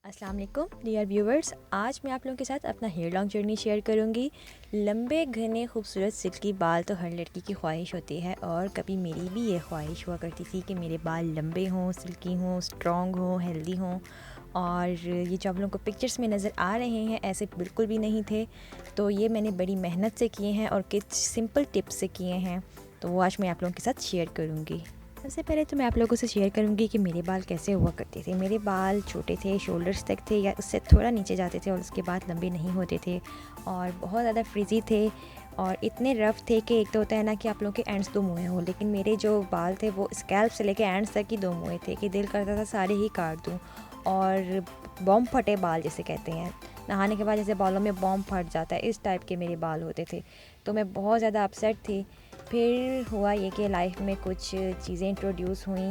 अस्सलाम वालेकुम dear viewers, आज मैं आप लोगों के साथ अपना हेयर लॉन्ग जर्नी शेयर करूंगी। लंबे घने खूबसूरत सिल्की बाल तो हर लड़की की ख्वाहिश होती है और कभी मेरी भी ये ख्वाहिश हुआ करती थी कि मेरे बाल लंबे हों, सिल्की हों, स्ट्रॉन्ग हों, हेल्दी हों। और ये जो आप लोगों को पिक्चर्स में नज़र आ रहे हैं ऐसे बिल्कुल भी नहीं थे। तो ये मैंने बड़ी मेहनत से किए हैं और कुछ सिंपल टिप्स से किए हैं, तो वो आज मैं आप लोगों के साथ शेयर करूँगी। सबसे पहले तो मैं आप लोगों से शेयर करूंगी कि मेरे बाल कैसे हुआ करते थे। मेरे बाल छोटे थे, शोल्डर्स तक थे या उससे थोड़ा नीचे जाते थे और उसके बाद लंबे नहीं होते थे और बहुत ज़्यादा फ्रिजी थे और इतने रफ़ थे कि एक तो होता है ना कि आप लोगों के एंड्स दो मुँहे हो, लेकिन मेरे जो बाल थे वो स्कैल्प से लेके एंड्स तक ही दो मुँहे थे कि दिल करता था सारे ही काट दूँ। और बॉम्ब फटे बाल जिसे कहते हैं, नहाने के बाद जैसे बालों में बॉम्ब फट जाता है, इस टाइप के मेरे बाल होते थे। तो मैं बहुत ज़्यादा अपसेट थी। फिर हुआ ये कि लाइफ में कुछ चीज़ें इंट्रोड्यूस हुई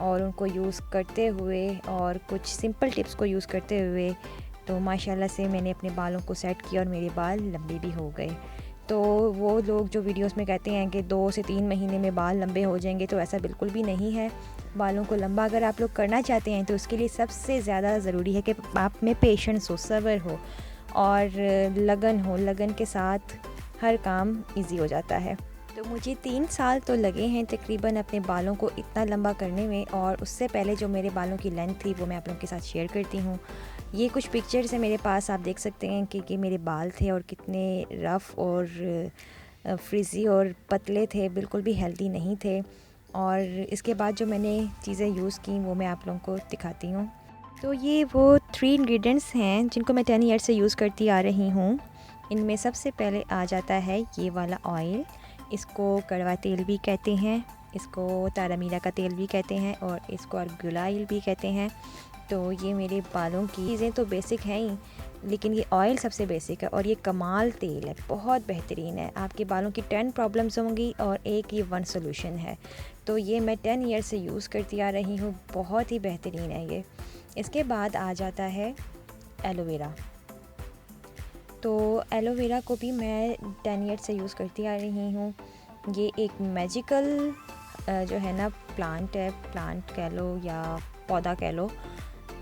और उनको यूज़ करते हुए और कुछ सिंपल टिप्स को यूज़ करते हुए तो माशाल्लाह से मैंने अपने बालों को सेट किया और मेरे बाल लंबे भी हो गए। तो वो लोग जो वीडियोस में कहते हैं कि 2 से 3 महीने में बाल लंबे हो जाएंगे, तो ऐसा बिल्कुल भी नहीं है। बालों को लंबा अगर आप लोग करना चाहते हैं तो उसके लिए सबसे ज़्यादा ज़रूरी है कि आप में पेशेंस हो, सब्र हो और लगन हो। लगन के साथ हर काम इजी हो जाता है। तो मुझे 3 साल तो लगे हैं तकरीबन अपने बालों को इतना लंबा करने में, और उससे पहले जो मेरे बालों की लेंथ थी वो मैं आप लोगों के साथ शेयर करती हूँ। ये कुछ पिक्चर्स हैं मेरे पास, आप देख सकते हैं कि मेरे बाल थे और कितने रफ़ और फ्रिज़ी और पतले थे, बिल्कुल भी हेल्दी नहीं थे। और इसके बाद जो मैंने चीज़ें यूज़ की वो मैं आप लोगों को दिखाती हूँ। तो ये वो 3 इंग्रेडिएंट्स हैं जिनको मैं 10 ईयर से यूज़ करती आ रही हूँ। इनमें सबसे पहले आ जाता है ये वाला ऑयल। इसको कड़वा तेल भी कहते हैं, इसको तारामीरा का तेल भी कहते हैं और इसको अर्गुला ऑयल भी कहते हैं। तो ये मेरे बालों की चीज़ें तो बेसिक हैं ही, लेकिन ये ऑयल सबसे बेसिक है और ये कमाल तेल है, बहुत बेहतरीन है। आपके बालों की 10 प्रॉब्लम्स होंगी और एक ये 1 सॉल्यूशन है। तो ये मैं 10 ईयर से यूज़ करती आ रही हूँ, बहुत ही बेहतरीन है ये। इसके बाद आ जाता है एलोवेरा। तो एलोवेरा को भी मैं 10 ईयर से यूज़ करती आ रही हूँ। ये एक मैजिकल जो है ना प्लांट है, प्लांट कह लो या पौधा कह लो।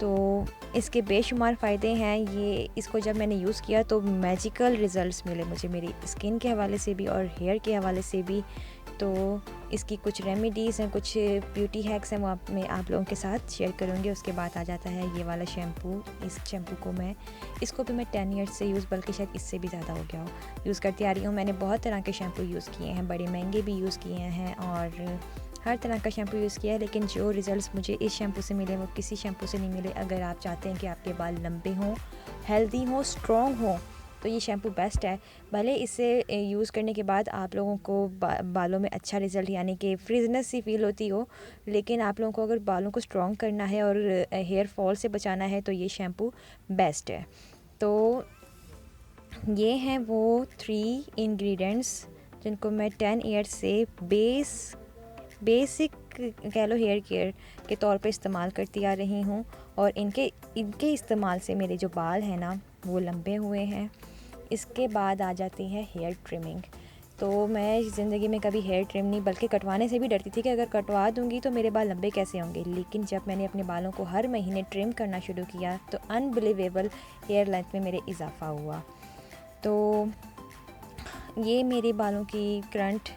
तो इसके बेशुमार फ़ायदे हैं। ये इसको जब मैंने यूज़ किया तो मैजिकल रिज़ल्ट्स मिले मुझे, मेरी स्किन के हवाले से भी और हेयर के हवाले से भी। तो इसकी कुछ रेमेडीज़ हैं, कुछ ब्यूटी हैक्स हैं, वो मैं आप लोगों के साथ शेयर करूँगी। उसके बाद आ जाता है ये वाला शैम्पू। इस शैम्पू को इसको भी मैं 10 ईयर्स से यूज़, बल्कि शायद इससे भी ज़्यादा हो गया हो, यूज़ करती आ रही हूँ। मैंने बहुत तरह के शैम्पू यूज़ किए हैं, बड़े महंगे भी यूज़ किए हैं और हर तरह का शैम्पू यूज़ किया है, लेकिन जो रिज़ल्ट्स मुझे इस शैम्पू से मिले वो किसी शैम्पू से नहीं मिले। अगर आप चाहते हैं कि आपके बाल लंबे हों, हेल्दी हों, स्ट्रॉन्ग हों, तो ये शैम्पू बेस्ट है। भले इसे यूज़ करने के बाद आप लोगों को बालों में अच्छा रिज़ल्ट यानी कि फ्रीजनेस सी फील होती हो, लेकिन आप लोगों को अगर बालों को स्ट्रॉन्ग करना है और हेयर फॉल से बचाना है तो ये शैम्पू बेस्ट है। तो ये हैं वो 3 इंग्रेडिएंट्स जिनको मैं 10 ईयर्स से बेसिक कह लो हेयर केयर के तौर पे इस्तेमाल करती आ रही हूँ और इनके इस्तेमाल से मेरे जो बाल हैं ना वो लंबे हुए हैं। इसके बाद आ जाती है हेयर ट्रिमिंग। तो मैं ज़िंदगी में कभी हेयर ट्रिम नहीं, बल्कि कटवाने से भी डरती थी कि अगर कटवा दूँगी तो मेरे बाल लंबे कैसे होंगे। लेकिन जब मैंने अपने बालों को हर महीने ट्रिम करना शुरू किया तो अनबिलीवेबल हेयर लेंथ में मेरे इजाफ़ा हुआ। तो ये मेरे बालों की करंट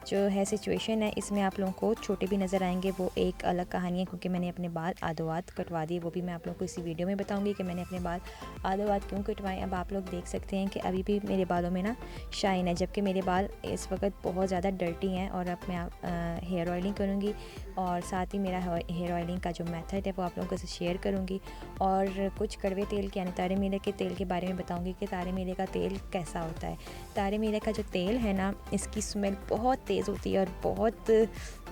जो है सिचुएशन है, इसमें आप लोगों को छोटे भी नज़र आएंगे, वो एक अलग कहानी है क्योंकि मैंने अपने बाल आधो-आध कटवा दिए। वो भी मैं आप लोगों को इसी वीडियो में बताऊंगी कि मैंने अपने बाल आधो-आध क्यों कटवाए। अब आप लोग देख सकते हैं कि अभी भी मेरे बालों में ना शाइन है, जबकि मेरे बाल इस वक्त बहुत ज़्यादा डर्टी हैं। और अब मैं हेयर ऑयलिंग करूँगी और साथ ही मेरा हेयर ऑयलिंग का जो मेथड है वो आप लोगों को शेयर करूँगी और कुछ कड़वे तेल के यानी तारे मीरे के तेल के बारे में बताऊँगी कि तारे मीरे का तेल कैसा होता है। तारे मीरे का जो तेल है ना, इसकी स्मेल बहुत तेज़ होती है और बहुत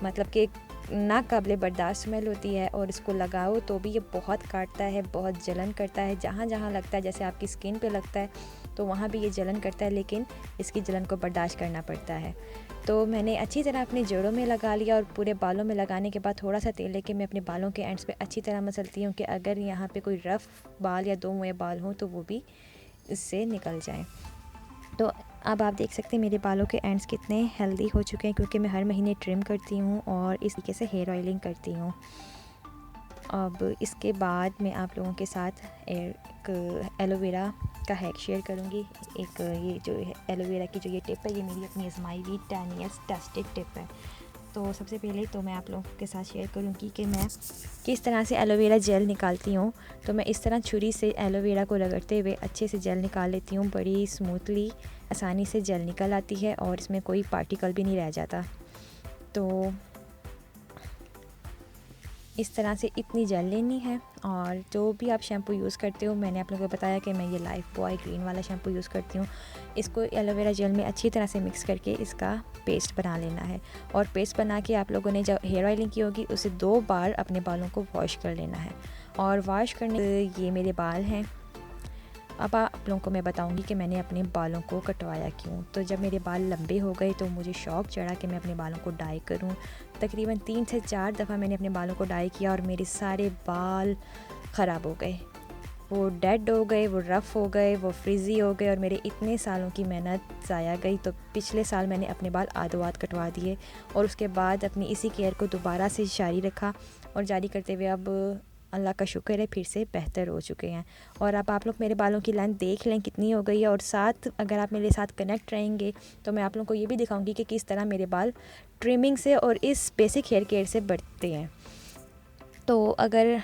मतलब कि नाकाबिले बर्दाश्त स्मेल होती है, और इसको लगाओ तो भी ये बहुत काटता है, बहुत जलन करता है। जहाँ जहाँ लगता है, जैसे आपकी स्किन पे लगता है तो वहाँ भी ये जलन करता है, लेकिन इसकी जलन को बर्दाश्त करना पड़ता है। तो मैंने अच्छी तरह अपने जड़ों में लगा लिया और पूरे बालों में लगाने के बाद थोड़ा सा तेल लेके मैं अपने बालों के एंड्स पे अच्छी तरह मसलती हूँ कि अगर यहाँ पे कोई रफ़ बाल या दो मुँहे बाल हों तो वो भी इससे निकल जाएँ। तो अब आप देख सकते हैं मेरे बालों के एंड्स कितने हेल्दी हो चुके हैं क्योंकि मैं हर महीने ट्रिम करती हूँ और इस तरीके से हेयर ऑयलिंग करती हूँ। अब इसके बाद मैं आप लोगों के साथ एक एलोवेरा का हैक शेयर करूंगी। एक ये जो है एलोवेरा की जो ये टिप है, ये मेरी अपनी आजमाई हुई 10 ईयर्स टेस्टेड टिप है। तो सबसे पहले तो मैं आप लोगों के साथ शेयर करूंगी कि मैं किस तरह से एलोवेरा जेल निकालती हूँ। तो मैं इस तरह छुरी से एलोवेरा को रगड़ते हुए अच्छे से जेल निकाल लेती हूँ। बड़ी स्मूथली आसानी से जेल निकल आती है और इसमें कोई पार्टिकल भी नहीं रह जाता। तो इस तरह से इतनी जेल लेनी है। और जो भी आप शैम्पू यूज़ करते हो, मैंने आप लोगों को बताया कि मैं ये लाइफ बॉय ग्रीन वाला शैम्पू यूज़ करती हूँ। इसको एलोवेरा जेल में अच्छी तरह से मिक्स करके इसका पेस्ट बना लेना है। और पेस्ट बना के आप लोगों ने जब हेयर ऑयलिंग की होगी उसे 2 बार अपने बालों को वॉश कर लेना है। और वॉश करने ये मेरे बाल हैं। अब आप लोगों को मैं बताऊंगी कि मैंने अपने बालों को कटवाया क्यों। तो जब मेरे बाल लंबे हो गए तो मुझे शौक़ चढ़ा कि मैं अपने बालों को डाई करूं। तकरीबन 3 से 4 दफ़ा मैंने अपने बालों को डाई किया और मेरे सारे बाल ख़राब हो गए। वो डेड हो गए, वो रफ़ हो गए, वो फ्रिज़ी हो गए और मेरे इतने सालों की मेहनत ज़ाया गई। तो पिछले साल मैंने अपने बाल आधो-आध कटवा दिए और उसके बाद अपनी इसी केयर को दोबारा से जारी रखा। और जारी करते हुए अब अल्लाह का शुक्र है फिर से बेहतर हो चुके हैं। और अब आप लोग मेरे बालों की लेंथ देख लें कितनी हो गई है। और साथ अगर आप मेरे साथ कनेक्ट रहेंगे तो मैं आप लोगों को ये भी दिखाऊंगी कि किस तरह मेरे बाल ट्रिमिंग से और इस बेसिक हेयर केयर से बढ़ते हैं। तो अगर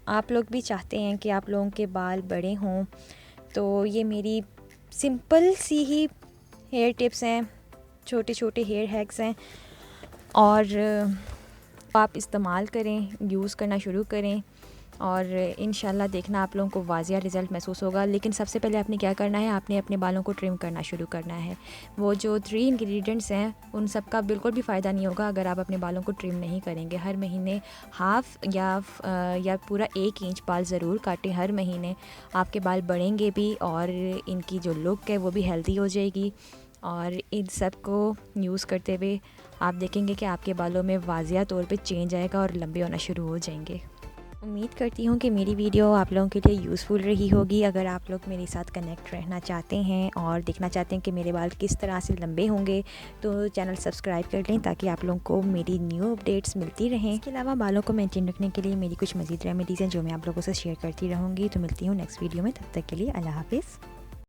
आप लोग भी चाहते हैं कि आप लोगों के बाल बड़े हों तो ये मेरी सिंपल सी ही हेयर टिप्स हैं, छोटे छोटे हेयर हैक्स हैं और आप इस्तेमाल करें, यूज़ करना शुरू करें और इंशाल्लाह देखना आप लोगों को वाज़िया रिज़ल्ट महसूस होगा। लेकिन सबसे पहले आपने क्या करना है, आपने अपने बालों को ट्रिम करना शुरू करना है। वो जो 3 इंग्रेडिएंट्स हैं उन सब का बिल्कुल भी फ़ायदा नहीं होगा अगर आप अपने बालों को ट्रिम नहीं करेंगे। हर महीने हाफ़ या पूरा 1 इंच बाल ज़रूर काटें हर महीने। आपके बाल बढ़ेंगे भी और इनकी जो लुक है वो भी हेल्दी हो जाएगी। और इन सब को यूज़ करते हुए आप देखेंगे कि आपके बालों में वाज़िया तौर पे चेंज आएगा और लंबे होना शुरू हो जाएंगे। उम्मीद करती हूँ कि मेरी वीडियो आप लोगों के लिए यूज़फुल रही होगी। अगर आप लोग मेरे साथ कनेक्ट रहना चाहते हैं और देखना चाहते हैं कि मेरे बाल किस तरह से लंबे होंगे तो चैनल सब्सक्राइब कर लें ताकि आप लोगों को मेरी न्यू अपडेट्स मिलती रहें। इसके अलावा बालों को मेंटेन रखने के लिए मेरी कुछ मज़ीद रेमेडीज़ हैं जो मैं आप लोगों से शेयर करती रहूँगी। तो मिलती हूँ नेक्स्ट वीडियो में, तब तक के लिए अल्लाह हाफ़िज़।